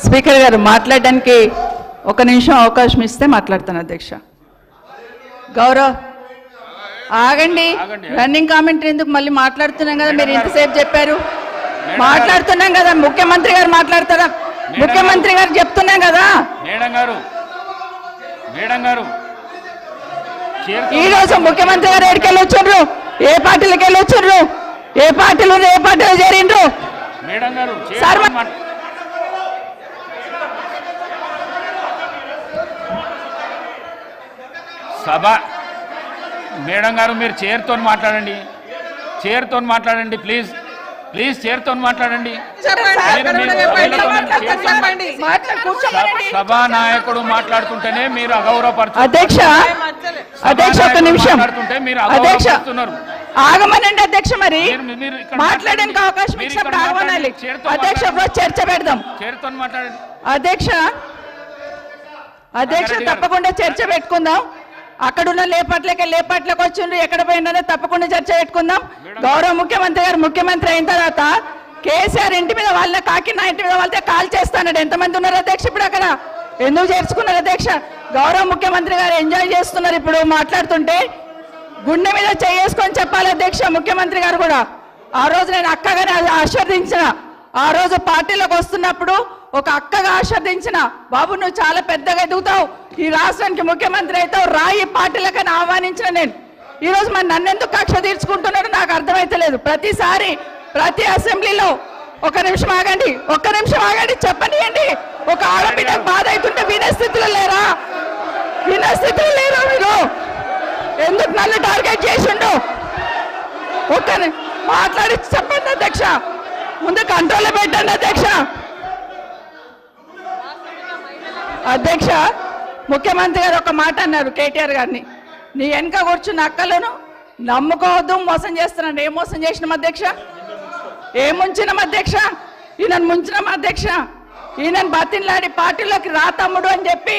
Speaker గారు మాట్లాడడానికి ఒక నిమిషం అవకాశం ఇస్తే మాట్లాడతాను అధ్యక్ష. గౌరవ్ ఆగండి, రన్నింగ్ కామెంటరీ ఎందుకు? మళ్ళీ మాట్లాడుతున్నాం కదా, మీరు ఇంతసేపు చెప్పారు. మాట్లాడుతున్నాం కదా, ముఖ్యమంత్రి గారు మాట్లాడతారా? ముఖ్యమంత్రి గారు చెప్తున్నాం కదా. ఈ రోజు ముఖ్యమంత్రి గారు ఎక్కడికి వెళ్ళొచ్చారు? ఏ పార్టీలకు వెళ్ళొచ్చారు? ఏ పార్టీలో చేరిండ్రు? సార్ సభ మేడం గారు మీరు చైర్తో మాట్లాడండి, చైర్తో మాట్లాడండి ప్లీజ్, ప్లీజ్ చైర్తో మాట్లాడండి. సభా నాయకుడు మాట్లాడుతుంటేనే మీరు అగౌరవపరుచుతున్నారు. అధ్యక్ష అధ్యక్ష ఒక నిమిషం, అధ్యక్ష ఆగమనండి అధ్యక్ష. మరి మాట్లాడడానికి అవకాశం ఇచ్చినప్పుడు ఆగమనాలి అధ్యక్ష. చర్చ పెడదాం. చైర్తో మాట్లాడండి అధ్యక్ష. అధ్యక్ష తప్పకుండా చర్చ పెట్టుకుందాం. అక్కడున్న లేపాట్లకు వచ్చిండ్రు, ఎక్కడ పోయినా తప్పకుండా చర్చ పెట్టుకుందాం. గౌరవ ముఖ్యమంత్రి అయిన తర్వాత కేసీఆర్ ఇంటి మీద వాళ్ళ కాకినా ఇంటి మీద వాళ్ళతో కాల్ చేస్తానడు. ఎంతమంది ఉన్నారు అధ్యక్ష ఇప్పుడు అక్కడ? ఎందుకు చేర్చుకున్నారు అధ్యక్ష? గౌరవ ముఖ్యమంత్రి గారు ఎంజాయ్ చేస్తున్నారు ఇప్పుడు మాట్లాడుతుంటే. గుండె మీద చేసుకొని చెప్పాలి అధ్యక్ష ముఖ్యమంత్రి గారు కూడా. ఆ రోజు నేను అక్కగానే ఆశీర్వదించిన, ఆ రోజు పార్టీలోకి వస్తున్నప్పుడు ఒక అక్కగా ఆశీర్వదించిన, బాబు నువ్వు చాలా పెద్దగా ఎదుగుతావు, ఈ రాష్ట్రానికి ముఖ్యమంత్రి అవుతావు, రాయి పార్టీలకని ఆహ్వానించిన నేను. ఈరోజు మరి నన్నెందుకు కక్ష తీర్చుకుంటున్నారో నాకు అర్థమైతలేదు. ప్రతిసారి ప్రతి అసెంబ్లీలో ఒక్క నిమిషం ఆగండి చెప్పనియండి. ఒక ఆడబిడ్డకు బాధ అవుతుంటే వినే స్థితిలో లేరా మీరు? ఎందుకు నన్ను టార్గెట్ చేసిండు? మాట్లాడి చెప్పండి అధ్యక్ష, ముందు కంట్రోల్లో పెట్టండి అధ్యక్ష. అధ్యక్ష ముఖ్యమంత్రి గారు ఒక మాట అన్నారు కేటీఆర్ గారిని, నీ వెనక కూర్చున్న అక్కలను నమ్ముకోవద్దు, మోసం చేస్తున్నాను. ఏం మోసం చేసినాం అధ్యక్ష? ఏం ముంచినాం అధ్యక్ష? ఈయనను ముంచినాం అధ్యక్ష. ఈయనను బతిన్లాడి పార్టీలోకి రా తమ్ముడు అని చెప్పి,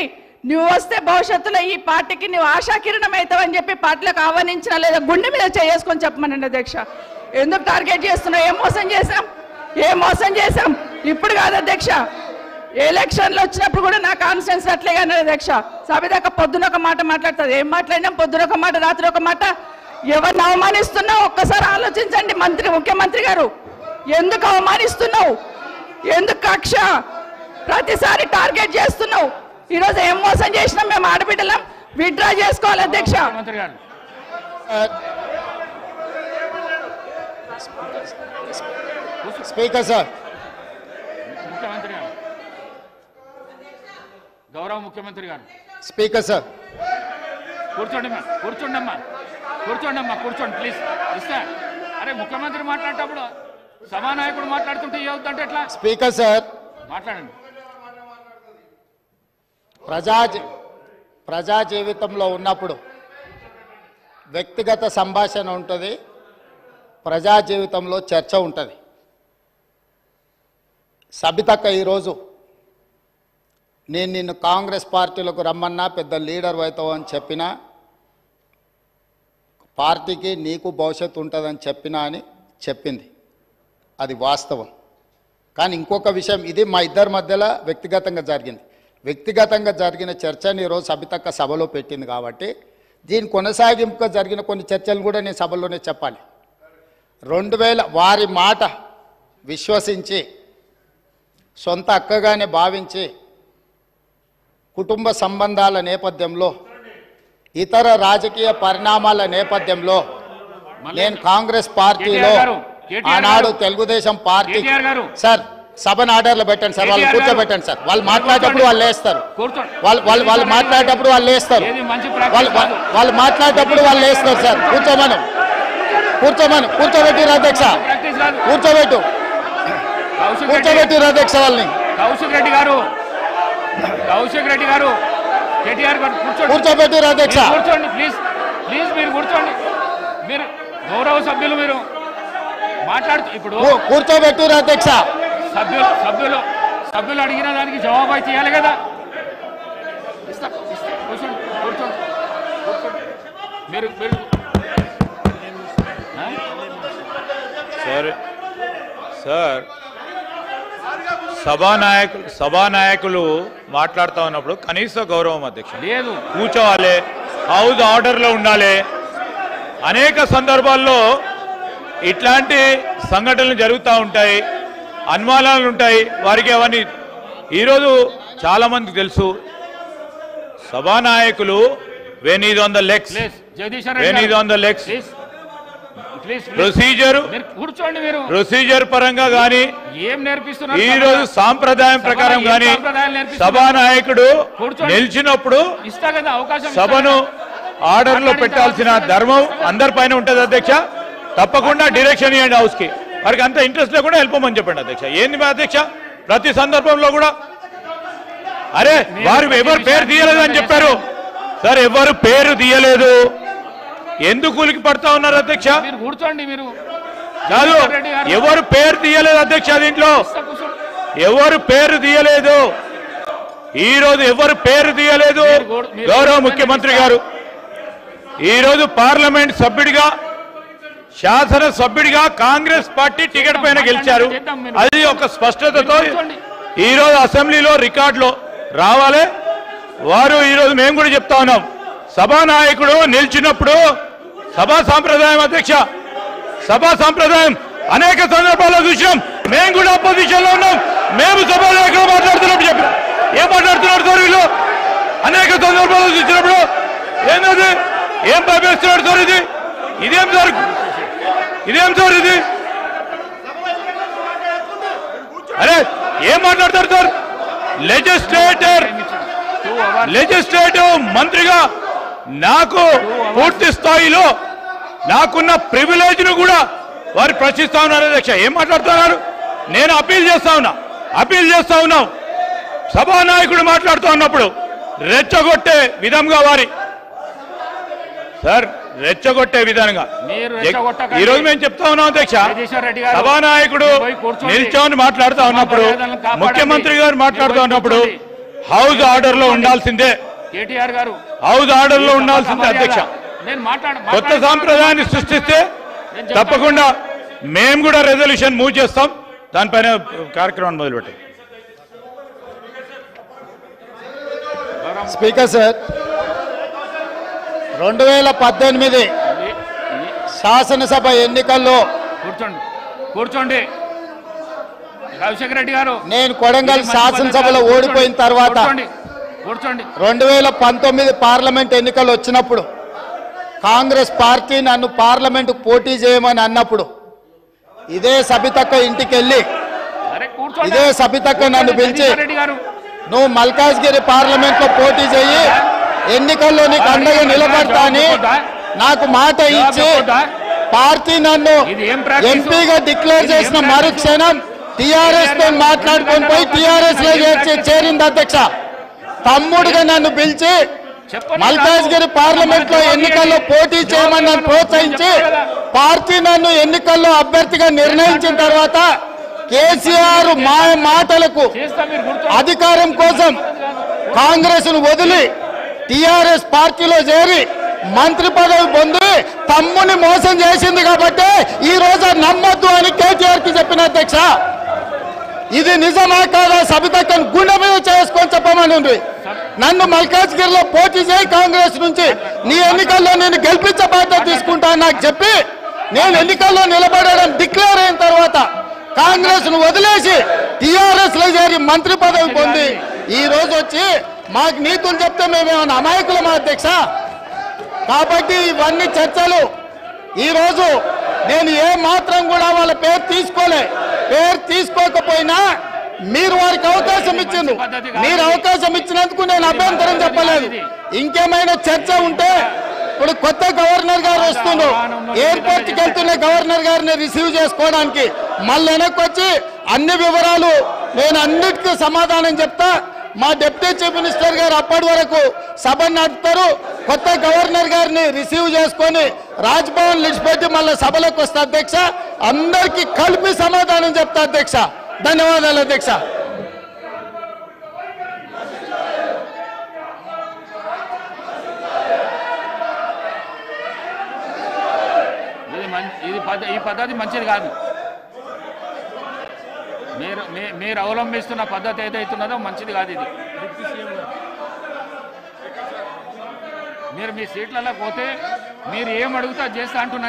నువ్వు వస్తే భవిష్యత్తులో ఈ పార్టీకి నువ్వు ఆశాకిరణం అవుతావని చెప్పి పార్టీలకు ఆహ్వానించినా లేదా గుండె మీద చేసుకొని చెప్పమనండి అధ్యక్ష. ఎందుకు టార్గెట్ చేస్తున్నావు? ఏం మోసం చేశాం? ఇప్పుడు కాదు అధ్యక్ష, ఎలక్షన్లు వచ్చినప్పుడు కూడా నా కాన్ఫిడెన్స్ అట్లేగా అధ్యక్ష. సభ దాకా పొద్దున ఒక మాట మాట్లాడుతుంది. ఏం మాట్లాడినాం? పొద్దున ఒక మాట, రాత్రి ఒక మాట. ఎవరిని అవమానిస్తున్నావు ఒక్కసారి ఆలోచించండి ముఖ్యమంత్రి గారు. ఎందుకు అవమానిస్తున్నావు? ఎందుకు కక్ష? ప్రతిసారి టార్గెట్ చేస్తున్నావు. ఈరోజు ఏం మోసం చేసినాం? మేము ఆడబిడ్డలం, విత్డ్రా చేసుకోవాలి అధ్యక్ష. స్పీకర్ సార్, గౌరవ ముఖ్యమంత్రి గారు. స్పీకర్ సార్ కూర్చోండి ప్లీజ్. ఇస్తా. అరే ముఖ్యమంత్రి మాట్లాడేటప్పుడు సభానాయకుడు మాట్లాడుతుంటే ఏవుతుంటే ఎట్లా? స్పీకర్ సార్ మాట్లాడండి. ప్రజా జీవితంలో ఉన్నప్పుడు వ్యక్తిగత సంభాషణ ఉంటుంది, ప్రజా జీవితంలో చర్చ ఉంటుంది. సబితక్క ఈరోజు నేను నిన్ను కాంగ్రెస్ పార్టీలకు రమ్మన్నా, పెద్ద లీడర్ అవుతావు అని చెప్పినా, పార్టీకి నీకు భవిష్యత్తు ఉంటుందని చెప్పినా అని చెప్పింది. అది వాస్తవం. కానీ ఇంకొక విషయం, ఇది మా ఇద్దరి మధ్యలో వ్యక్తిగతంగా జరిగిన చర్చని ఈరోజు సబితక్క సభలో పెట్టింది కాబట్టి దీని కొనసాగింపుగా జరిగిన కొన్ని చర్చలు కూడా నేను సభలోనే చెప్పాలి. 2000 వారి మాట విశ్వసించి సొంత అక్కగానే భావించి కుటుంబ సంబంధాల నేపథ్యంలో, ఇతర రాజకీయ పరిణామాల నేపథ్యంలో నేను కాంగ్రెస్ పార్టీలో ఆనాడు తెలుగుదేశం పార్టీ సార్ సభను ఆర్డర్లో పెట్టండి సార్, వాళ్ళు కూర్చోబెట్టండి సార్. వాళ్ళు మాట్లాడేటప్పుడు వాళ్ళు లేస్తారు, వాళ్ళు మాట్లాడేటప్పుడు వాళ్ళు లేస్తారు, వాళ్ళు మాట్లాడేటప్పుడు వాళ్ళు లేస్తారు సార్. కూర్చోబెట్టిరు అధ్యక్ష, కూర్చోబెట్టిరు అధ్యక్ష వాళ్ళని. కౌశిక్ రెడ్డి గారు కేటీఆర్ గారు కూర్చోబెట్టిరు అధ్యక్ష. కూర్చోండి ప్లీజ్, మీరు కూర్చోండి. మీరు గౌరవ సభ్యులు, మీరు మాట్లాడుతూ ఇప్పుడు కూర్చోబెట్టిరు అధ్యక్ష. సభ్యులు అడిగిన దానికి జవాబు అయితే ఇవ్వాలి కదా. కూర్చోండి. మీరు సార్ సభానాయకులు మాట్లాడుతూ ఉన్నప్పుడు కనీస గౌరవం అధ్యక్ష లేదు, కూర్చోవాలి, హౌస్ ఆర్డర్లో ఉండాలి. అనేక సందర్భాల్లో ఇట్లాంటి సంఘటనలు జరుగుతూ ఉంటాయి, అనుమానాలు ఉంటాయి వారికి. అవన్నీ ఈరోజు చాలామందికి తెలుసు. సభానాయకులు when is on the legs, when is on the legs, procedure పరంగా కానీ ఈ రోజు సాంప్రదాయం ప్రకారం కానీ సభానాయకుడు నిలిచినప్పుడు సభను ఆర్డర్ లో పెట్టాల్సిన ధర్మం అందరిపైన ఉంటుంది అధ్యక్ష. తప్పకుండా డైరెక్షన్ ఇవ్వండి హౌస్ కి. వారికి అంత ఇంట్రెస్ట్ లేకుండా వెళ్ళిపోమని చెప్పండి అధ్యక్ష. ఏంది మా అధ్యక్ష ప్రతి సందర్భంలో కూడా అరే వారు ఎవరు పేరు తీయలేదు అని చెప్పారు సార్, ఎవరు పేరు తీయలేదు, ఎందుకు ఉలికి పడతా ఉన్నారు అధ్యక్ష? కూర్చోండి మీరు. కాదు, ఎవరు పేరు తీయలేదు అధ్యక్ష, దీంట్లో ఎవరు పేరు తీయలేదు. ఈ రోజు ఎవరు పేరు తీయలేదు. గౌరవ ముఖ్యమంత్రి గారు ఈరోజు పార్లమెంట్ సభ్యుడిగా, శాసన సభ్యుడిగా కాంగ్రెస్ పార్టీ టికెట్ పైన గెలిచారు. అది ఒక స్పష్టతతో ఈరోజు అసెంబ్లీలో రికార్డులో రావాలి. వారు ఈరోజు మేము కూడా చెప్తా ఉన్నాం, సభానాయకుడు నిలిచినప్పుడు సభా సాంప్రదాయం అధ్యక్ష, సభా సాంప్రదాయం అనేక సందర్భాల్లో చూసాం. మేము కూడా అపోజిషన్ లో ఉన్నాం, మేము సభానాయకులు మాట్లాడుతున్నప్పుడు చెప్పిన ఏం మాట్లాడుతున్నారు సార్ వీళ్ళు? అనేక సందర్భాల్లో చూసినప్పుడు ఏంటది, ఏం భయపేస్తున్నాడు సార్? ఇదేం సార్, ఇదేం సార్ ఇది? అరే ఏం మాట్లాడతారు సార్? లెజిస్లేటివ్ మంత్రిగా నాకు పూర్తి స్థాయిలో నాకున్న ప్రివిలేజ్ ను కూడా వారు ప్రశ్నిస్తా ఉన్నారు అధ్యక్ష. ఏం మాట్లాడుతున్నారు? నేను అప్పీల్ చేస్తా ఉన్నాం. సభానాయకుడు మాట్లాడుతూ ఉన్నప్పుడు రెచ్చగొట్టే విధంగా వారి సార్ రెచ్చగొట్టే విధంగా ఈరోజు మేము చెప్తా ఉన్నాం అధ్యక్ష. సభానాయకుడు నిల్చొని మాట్లాడుతూ ఉన్నప్పుడు, ముఖ్యమంత్రి గారు మాట్లాడుతూ ఉన్నప్పుడు హౌస్ ఆర్డర్ లో ఉండాల్సిందే, కేటీఆర్ గారు హౌస్ ఆర్డర్ లో ఉండాల్సిందే అధ్యక్ష. కొత్త సాంప్రదాయాన్ని సృష్టిస్తే తప్పకుండా మేము కూడా రెజల్యూషన్ మూవ్ చేస్తాం, దానిపైన కార్యక్రమాన్ని మొదలుపెట్టాం. స్పీకర్ సార్, 2018 శాసనసభ ఎన్నికల్లో కూర్చోండి రాజశేఖర రెడ్డి గారు, నేను కొడంగల్ శాసనసభలో ఓడిపోయిన తర్వాత 2019 పార్లమెంట్ ఎన్నికలు వచ్చినప్పుడు కాంగ్రెస్ పార్టీ నన్ను పార్లమెంట్ పోటీ చేయమని అన్నప్పుడు ఇదే సబితక్క ఇంటికి వెళ్ళి ఇదే సబితక్క నన్ను పిలిచి నువ్వు మల్కాజ్గిరి పార్లమెంట్ లో పోటీ చేయి, ఎన్నికల్లో నీకు అండగా నిలబడతా అని నాకు మాట ఇచ్చి పార్టీ నన్ను ఎంపీగా డిక్లేర్ చేసిన మరుక్షణం టిఆర్ఎస్ తో మాట్లాడుకొని పోయి టిఆర్ఎస్ లో చేరింది అధ్యక్ష. తమ్ముడుగా నన్ను పిలిచి మల్కాజ్గిరి పార్లమెంట్ లో ఎన్నికల్లో పోటీ చేయమని నన్ను ప్రోత్సహించి పార్టీ నన్ను ఎన్నికల్లో అభ్యర్థిగా నిర్ణయించిన తర్వాత కేసీఆర్ మాటలకు అధికారం కోసం కాంగ్రెస్ ను వదిలి టిఆర్ఎస్ పార్టీలో చేరి మంత్రి పదవి పొంది తమ్ముని మోసం చేసింది కాబట్టి ఈ రోజు నమ్మొద్దు అని కేటీఆర్ కి చెప్పిన అధ్యక్ష. ఇది నిజమా కాదా సబితక్కను గుండె మీద చేసుకొని చెప్పమని నన్ను మల్కాజ్గిరిలో పోటీ చేయి కాంగ్రెస్ నుంచి, నీ ఎన్నికల్లో నేను గెలిపించే బాధ్యత తీసుకుంటా నాకు చెప్పి నేను ఎన్నికల్లో నిలబడడం డిక్లేర్ అయిన తర్వాత కాంగ్రెస్ ను వదిలేసి టిఆర్ఎస్ లో చేరి మంత్రి పదవి పొంది ఈ రోజు వచ్చి మాకు నీతులు చెప్తే మేమేమన్నా అమాయకులమా అధ్యక్ష? కాబట్టి ఇవన్నీ చర్చలు. ఈరోజు నేను ఏ మాత్రం కూడా వాళ్ళ పేరు తీసుకోకపోయినా మీరు వారికి అవకాశం ఇచ్చింది, మీరు అవకాశం ఇచ్చినందుకు నేను అభ్యంతరం చెప్పలేదు. ఇంకేమైనా చర్చ ఉంటే ఇప్పుడు కొత్త గవర్నర్ గారు వస్తున్నారు, ఎయిర్పోర్ట్కి వెళ్తున్న గవర్నర్ గారిని రిసీవ్ చేసుకోవడానికి మళ్ళీ వెనక్కి వచ్చి అన్ని వివరాలు నేను అన్నిటికీ సమాధానం చెప్తా. మా డిప్యూటీ చీఫ్ మినిస్టర్ గారు అప్పటి వరకు సభ నడుపుతారు, కొత్త గవర్నర్ గారిని రిసీవ్ చేసుకొని రాజ్భవన్ విడిచిపెట్టి మళ్ళీ సభలోకి వస్తా అధ్యక్ష. అందరికీ కలిపి సమాధానం చెప్తా అధ్యక్ష. ధన్యవాదాలు అధ్యక్ష. ఈ పద్ధతి మంచిది కాదు. మీరు అవలంబిస్తున్న పద్ధతి ఏదైతున్నదో మంచిది కాదు ఇది. మీరు మీ సీట్లలో పోతే మీరు ఏం అడుగుతా చేస్తా అంటున్నారు.